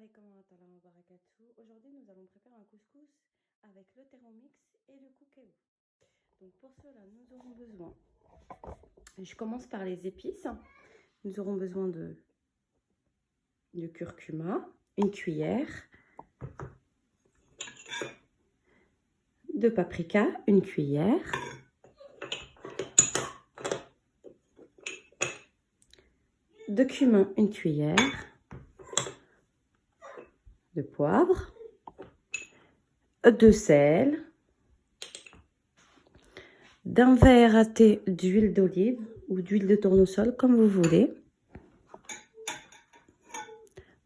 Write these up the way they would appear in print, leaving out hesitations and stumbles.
alaikum wa rahmatullahi wa barakatuh. Aujourd'hui, nous allons préparer un couscous avec le Thermomix et le Cookéo. Donc pour cela, nous aurons besoin, je commence par les épices. Nous aurons besoin de curcuma, une cuillère, de paprika, une cuillère, de cumin, une cuillère, de poivre, de sel, d'un verre à thé d'huile d'olive ou d'huile de tournesol, comme vous voulez,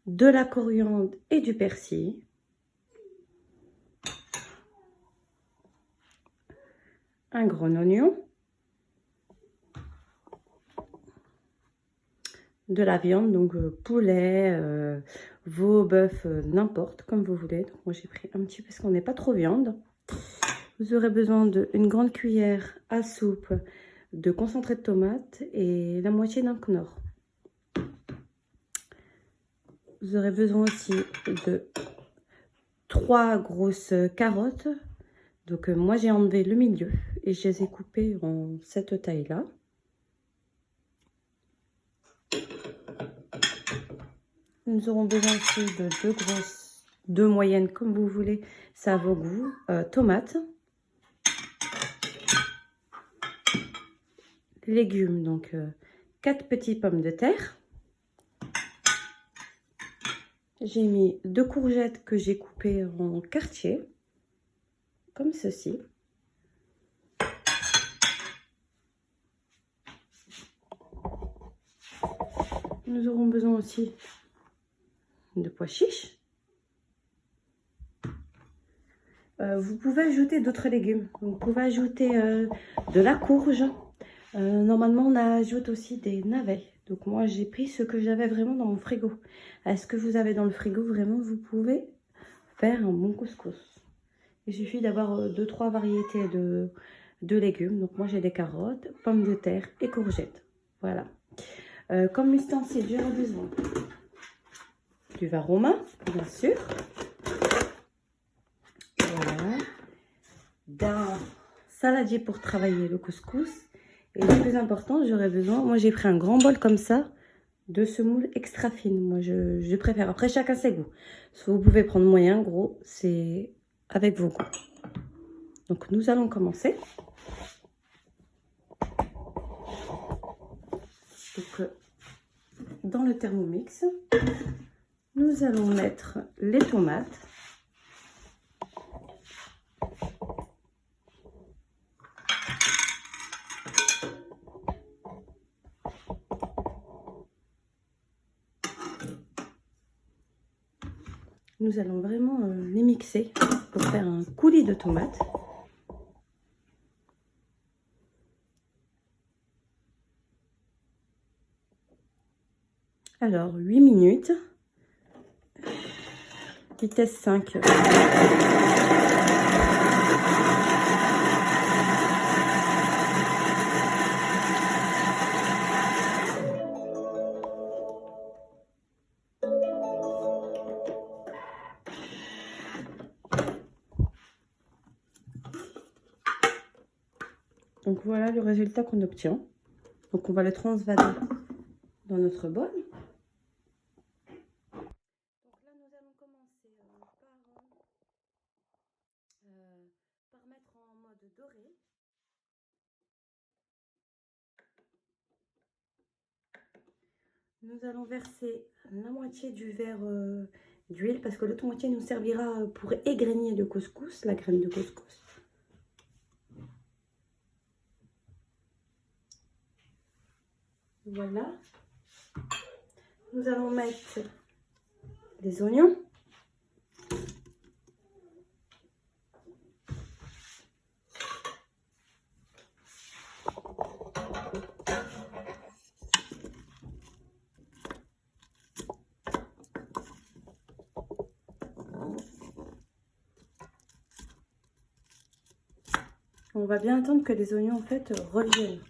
de la coriandre et du persil, un gros oignon, de la viande, donc poulet, veau, bœuf, n'importe, comme vous voulez. Donc moi j'ai pris un petit peu parce qu'on n'est pas trop viande. Vous aurez besoin d'une grande cuillère à soupe de concentré de tomate et la moitié d'un Knorr. Vous aurez besoin aussi de 3 grosses carottes. Donc moi j'ai enlevé le milieu et je les ai coupées en cette taille-là. Nous aurons besoin aussi de 2 grosses, 2 moyennes, comme vous voulez, ça à vos goûts, tomates, légumes, donc 4 petits pommes de terre. J'ai mis 2 courgettes que j'ai coupées en quartiers, comme ceci. Nous aurons besoin aussi de pois chiches. Vous pouvez ajouter d'autres légumes. Vous pouvez ajouter de la courge. Normalement, on ajoute aussi des navets. Donc moi, j'ai pris ce que j'avais vraiment dans mon frigo. Est-ce que vous avez dans le frigo, vraiment, vous pouvez faire un bon couscous. Il suffit d'avoir 2-3 variétés de légumes. Donc moi, j'ai des carottes, pommes de terre et courgettes. Voilà. Comme ustensile, j'aurai besoin du vin romain, bien sûr. Voilà. D'un saladier pour travailler le couscous. Et le plus important, j'aurais besoin, moi j'ai pris un grand bol comme ça, de semoule extra fine. Moi je préfère, après chacun ses goûts. Soit vous pouvez prendre moyen, gros, c'est avec vos goûts. Donc nous allons commencer. Donc, dans le Thermomix, nous allons mettre les tomates. Nous allons vraiment les mixer pour faire un coulis de tomates. Alors, 8 minutes, vitesse 5. Donc voilà le résultat qu'on obtient. Donc on va le transvaser dans notre bol. Donc là nous allons commencer par mettre en mode doré. Nous allons verser la moitié du verre d'huile parce que l'autre moitié nous servira pour égrener le couscous, la graine de couscous. Voilà. Nous allons mettre les oignons. On va bien attendre que les oignons en fait reviennent.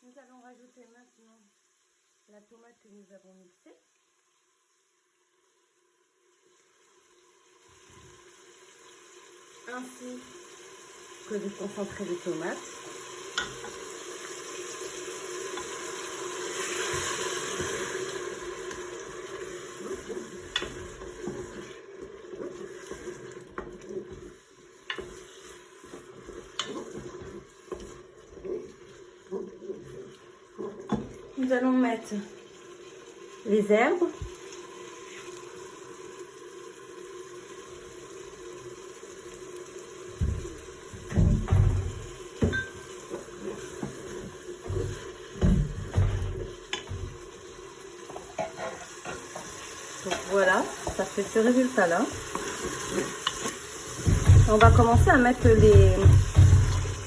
Nous allons rajouter maintenant la tomate que nous avons mixée. ainsi que du concentré de tomate. Nous allons mettre les herbes. Donc voilà, ça fait ce résultat-là. On va commencer à mettre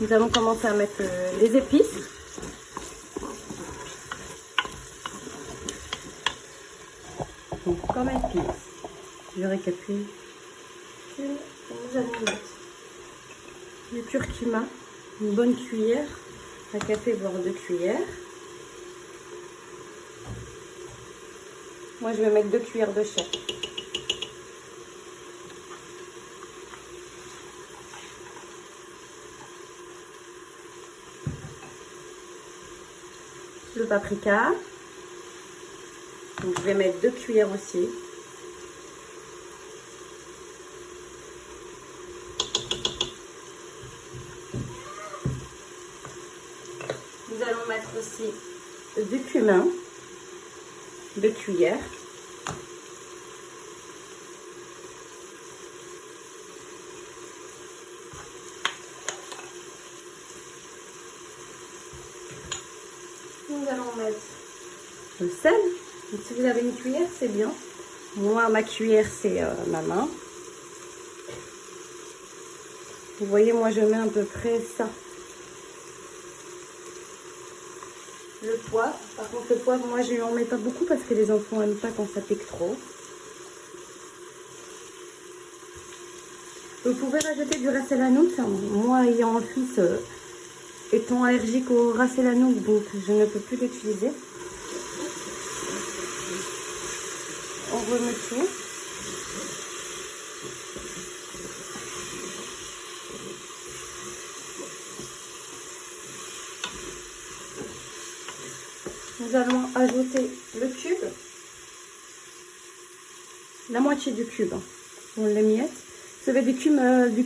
Nous allons commencer à mettre les épices. Donc comme épices, je récapitule. Nous allons mettre du curcuma, une bonne cuillère, un café voire 2 cuillères. Moi je vais mettre 2 cuillères de chai. Le paprika. Donc je vais mettre 2 cuillères aussi. Nous allons mettre aussi du cumin, 2 cuillères. Nous allons mettre le sel. Donc, si vous avez une cuillère, c'est bien. Moi, ma cuillère, c'est ma main. Vous voyez, moi, je mets à peu près ça. Le poivre. Par contre, le poivre, moi, je n'en mets pas beaucoup parce que les enfants n'aiment pas quand ça pique trop. Vous pouvez rajouter du ras el hanout. Moi, ayant un fils étant allergique au ras el hanout, donc je ne peux plus l'utiliser. On remet tout. Nous allons ajouter le cube, la moitié du cube, on les miette. Vous avez du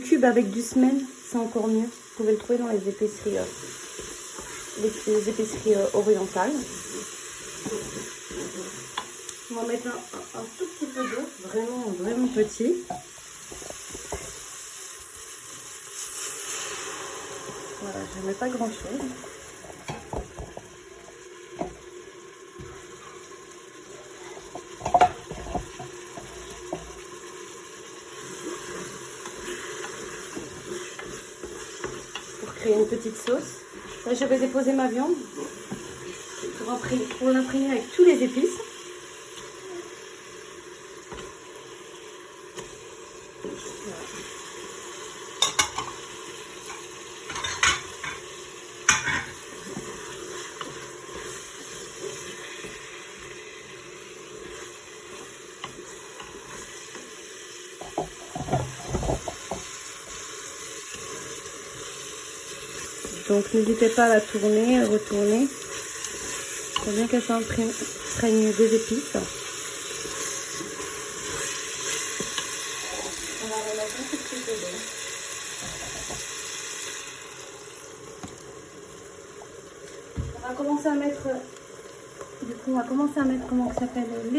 cube avec du semen, c'est encore mieux. Vous pouvez le trouver dans les épiceries orientales. On va mettre un tout petit peu d'eau, vraiment petit. Voilà, je ne mets pas grand chose. Pour créer une petite sauce. Là, je vais déposer ma viande pour l'imprégner avec tous les épices. Donc n'hésitez pas à la tourner, à retourner. Il faut bien qu'elle s'imprègne des épices. On va remettre un petit peu d'eau. On va commencer à mettre, comment ça s'appelle, on va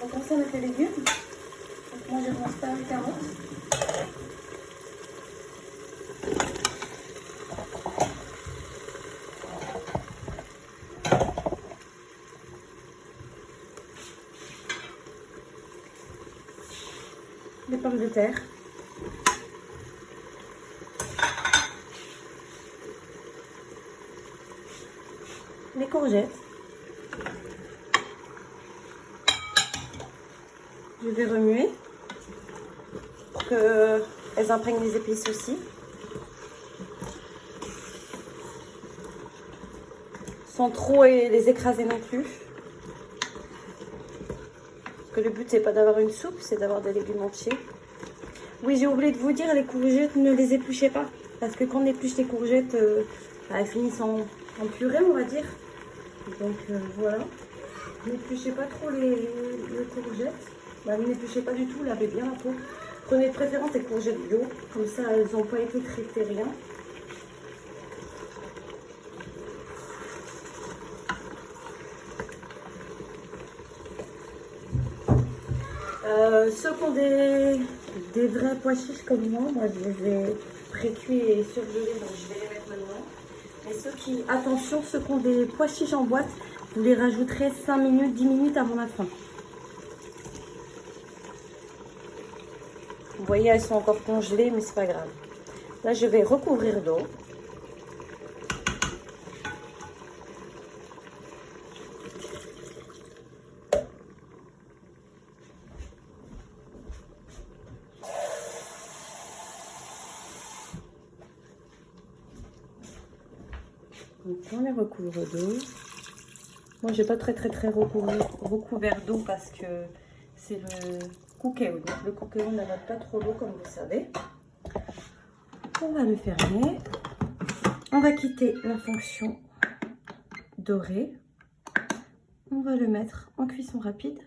commencer à mettre les légumes. Donc moi je commence par les carottes. Les pommes de terre. Les courgettes. Je vais remuer pour qu'elles imprègnent les épices aussi. Sans trop les écraser non plus. Parce que le but c'est pas d'avoir une soupe, c'est d'avoir des légumes entiers. Oui, j'ai oublié de vous dire, les courgettes, ne les épluchez pas. Parce que quand on épluche les courgettes, elles finissent en purée, on va dire. Donc voilà. N'épluchez pas trop les courgettes. Bah, ne n'épluchez pas du tout, lavez bien la peau. Prenez de préférence des courgettes bio. Comme ça, elles n'ont pas été traitées, rien. Ceux qui ont des vrais pois chiches comme moi je les ai pré-cuits et surgelés, donc je vais les mettre maintenant. Et ceux qui, attention, ceux qui ont des pois chiches en boîte, vous les rajouterez 5 minutes, 10 minutes avant la fin. Vous voyez, elles sont encore congelées, mais c'est pas grave. Là, je vais recouvrir d'eau. Donc, on les recouvre d'eau. Moi, j'ai pas très recouvert d'eau parce que c'est le cookéo. Le cookéo n'avale pas trop l'eau, comme vous savez. On va le fermer. On va quitter la fonction dorée. On va le mettre en cuisson rapide.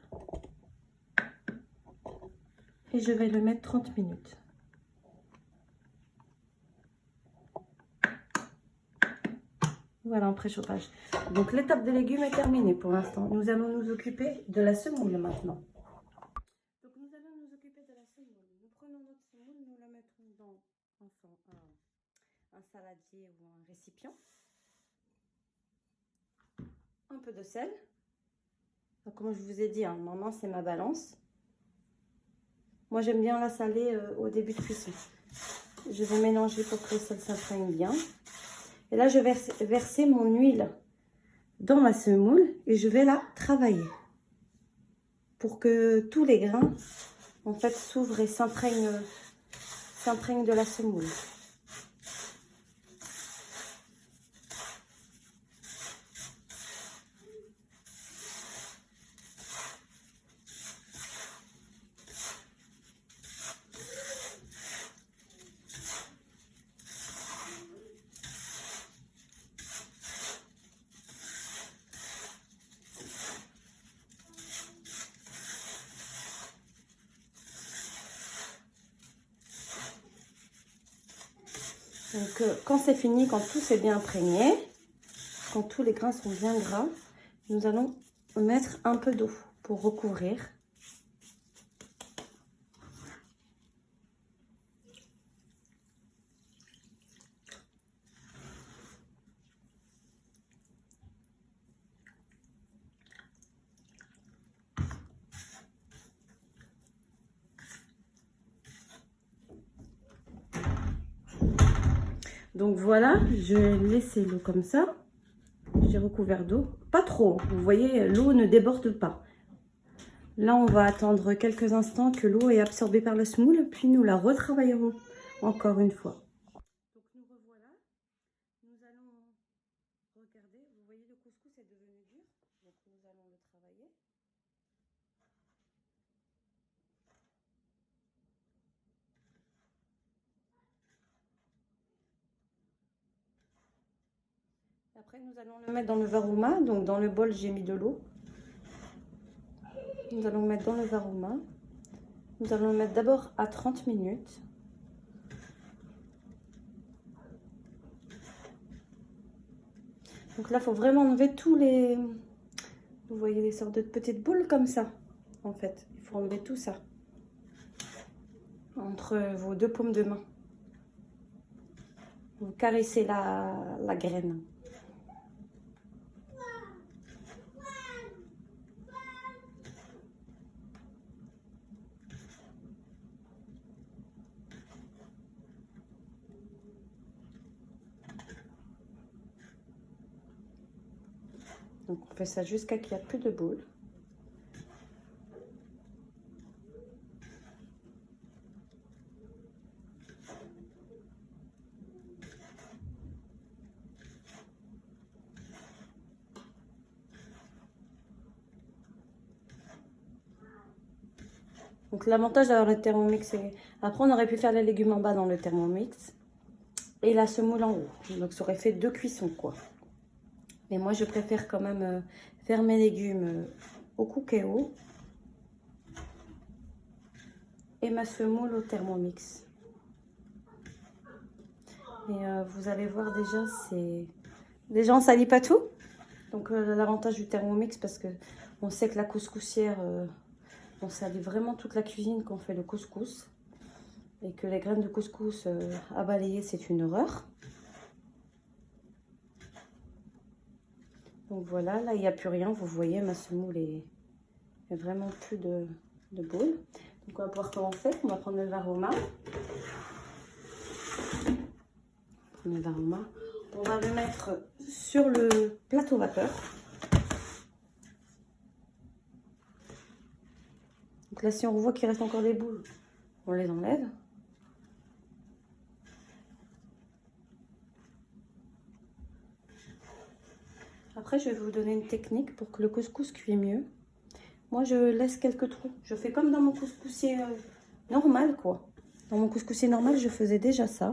Et je vais le mettre 30 minutes. Voilà, en préchauffage. Donc l'étape des légumes est terminée pour l'instant. Nous allons nous occuper de la semoule maintenant. Donc nous allons nous occuper de la semoule. Nous prenons notre semoule, nous la mettons dans un saladier ou un récipient. Un peu de sel. Donc, comme je vous ai dit, hein, maman c'est ma balance. Moi j'aime bien la saler au début de cuisson. Je vais mélanger pour que le sel s'imprègne bien. Et là, je vais verser mon huile dans ma semoule et je vais la travailler pour que tous les grains, en fait, s'ouvrent et s'imprègnent de la semoule. Donc, quand c'est fini, quand tout s'est bien imprégné, quand tous les grains sont bien gras, nous allons mettre un peu d'eau pour recouvrir. Donc voilà, je vais laisser l'eau comme ça. J'ai recouvert d'eau. Pas trop, vous voyez, l'eau ne déborde pas. Là, on va attendre quelques instants que l'eau est absorbée par la semoule, puis nous la retravaillerons encore une fois. Donc nous revoilà. Nous allons regarder. Vous voyez, le couscous est devenu dur. Donc nous allons le travailler. Après, nous allons le mettre dans le varuma. Donc dans le bol, j'ai mis de l'eau. Nous allons le mettre dans le varuma. Nous allons le mettre d'abord à 30 minutes. Donc là, il faut vraiment enlever tous les... Vous voyez des sortes de petites boules comme ça, en fait. Il faut enlever tout ça. Entre vos deux paumes de main. Vous caressez la graine. Donc on fait ça jusqu'à qu'il n'y a plus de boules. Donc l'avantage d'avoir le Thermomix Après, on aurait pu faire les légumes en bas dans le Thermomix et la semoule en haut. Donc, ça aurait fait 2 cuissons, quoi. Mais moi, je préfère quand même faire mes légumes au Cookéo et ma semoule au Thermomix. Et vous allez voir déjà, c'est... Déjà, on ne salit pas tout. Donc, l'avantage du Thermomix, parce que on sait que la couscoussière, on salit vraiment toute la cuisine quand on fait le couscous. Et que les graines de couscous à balayer, c'est une horreur. Donc voilà, là, il n'y a plus rien. Vous voyez, ma semoule est vraiment plus de boule. Donc, on va pouvoir commencer. On va prendre le varoma. On va le mettre sur le plateau vapeur. Donc là, si on voit qu'il reste encore des boules, on les enlève. Après, je vais vous donner une technique pour que le couscous cuise mieux. Moi, je laisse quelques trous. Je fais comme dans mon couscoussier normal, quoi. Dans mon couscoussier normal, je faisais déjà ça.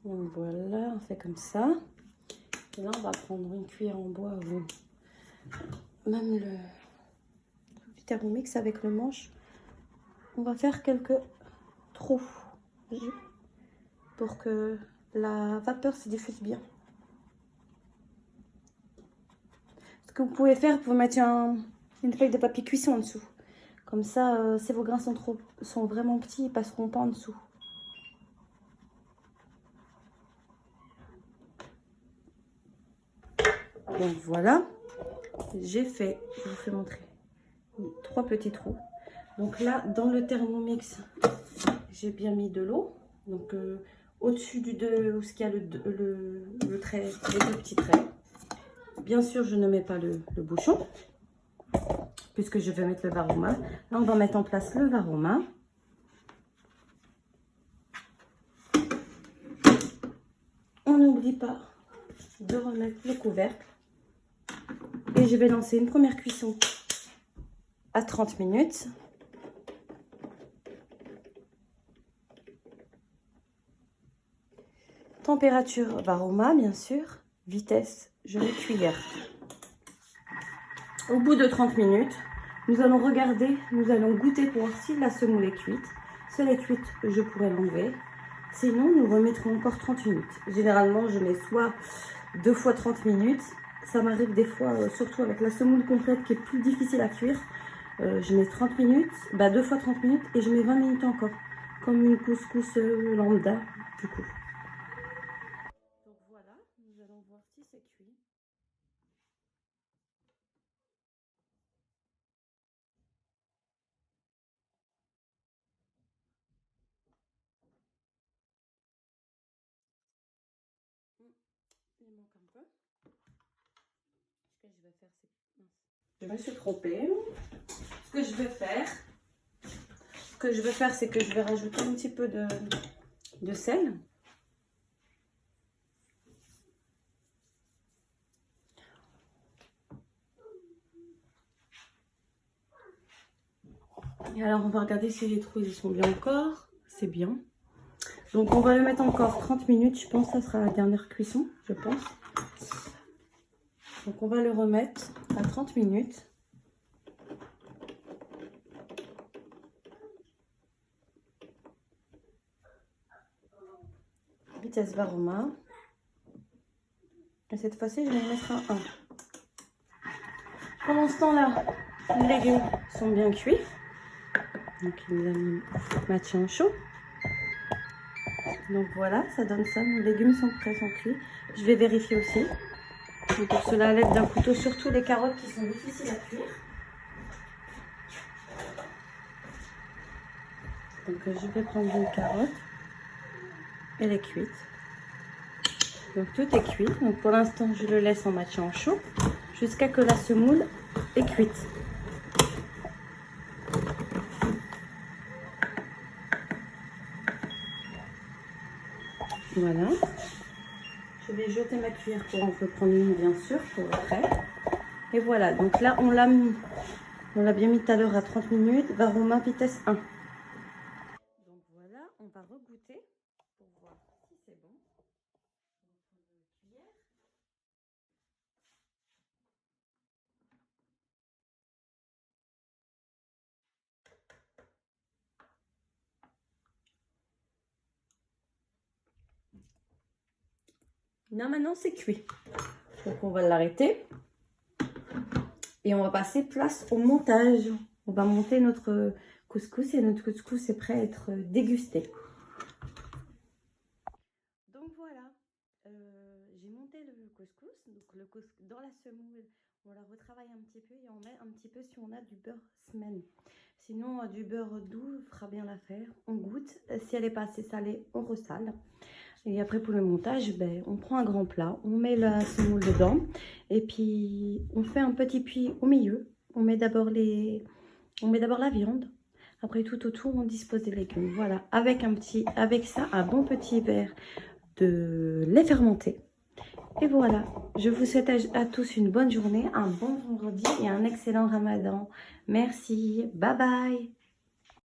Donc voilà, on fait comme ça. Et là, on va prendre une cuillère en bois ou même le Thermomix avec le manche. On va faire quelques trous pour que la vapeur se diffuse bien. Ce que vous pouvez faire, vous pouvez mettre une feuille de papier cuisson en dessous. Comme ça, si vos grains sont vraiment petits, ils passeront pas en dessous. Donc voilà, j'ai fait, je vous fais montrer, 3 petits trous. Donc là, dans le Thermomix, j'ai bien mis de l'eau. Donc au-dessus où il y a le trait, les 2 petits traits. Bien sûr, je ne mets pas le bouchon, puisque je vais mettre le varoma. Là, on va mettre en place le varoma. On n'oublie pas de remettre le couvercle. Et je vais lancer une première cuisson à 30 minutes. Température varoma, bien sûr. Vitesse, je mets cuillère. Au bout de 30 minutes, nous allons regarder, nous allons goûter pour voir si la semoule est cuite. Si elle est cuite, je pourrais l'enlever. Sinon, nous remettrons encore 30 minutes. Généralement, je mets soit 2 fois 30 minutes. Ça m'arrive des fois, surtout avec la semoule complète qui est plus difficile à cuire. Je mets 30 minutes, 2 fois 30 minutes et je mets 20 minutes encore. Comme une couscous lambda, du coup. Donc voilà, nous allons voir si c'est cuit. Il manque un peu. Ce que je vais faire, c'est... Je me suis trompée. Ce que je vais faire, c'est que je vais rajouter un petit peu de sel. Et alors, on va regarder si les trous ils sont bien encore. C'est bien. Donc, on va le mettre encore 30 minutes. Je pense que ça sera la dernière cuisson, je pense. Donc, on va le remettre à 30 minutes. Vitesse varoma. Et cette fois-ci, je vais mettre un 1. Pendant ce temps-là, les légumes sont bien cuits. Donc, il nous a mis maintien chaud. Donc voilà, ça donne ça. Nos légumes sont prêts, sont cuits. Je vais vérifier aussi. Donc pour cela, à l'aide d'un couteau, surtout les carottes qui sont difficiles à cuire. Donc je vais prendre une carotte. Elle est cuite. Donc tout est cuit. Donc pour l'instant, je le laisse en maintien chaud jusqu'à que la semoule est cuite. Voilà. Je vais jeter ma cuillère pour en prendre une, bien sûr, pour après. Et voilà, donc là, on l'a bien mis tout à l'heure à 30 minutes, varoma vitesse 1. Donc voilà, on va regoûter pour voir si c'est bon. Là, maintenant, c'est cuit. Donc, on va l'arrêter. Et on va passer place au montage. On va monter notre couscous et notre couscous est prêt à être dégusté. Donc voilà, j'ai monté le couscous. Donc le couscous dans la semoule, on la retravaille un petit peu et on met un petit peu si on a du beurre semaine. Sinon, du beurre doux fera bien l'affaire. On goûte. Si elle n'est pas assez salée, on ressale. Et après, pour le montage, ben, on prend un grand plat, on met la semoule dedans et puis on fait un petit puits au milieu. On met d'abord la viande. Après, tout autour, on dispose des légumes. Voilà, avec ça, un bon petit verre de lait fermenté. Et voilà, je vous souhaite à tous une bonne journée, un bon vendredi et un excellent ramadan. Merci, bye bye.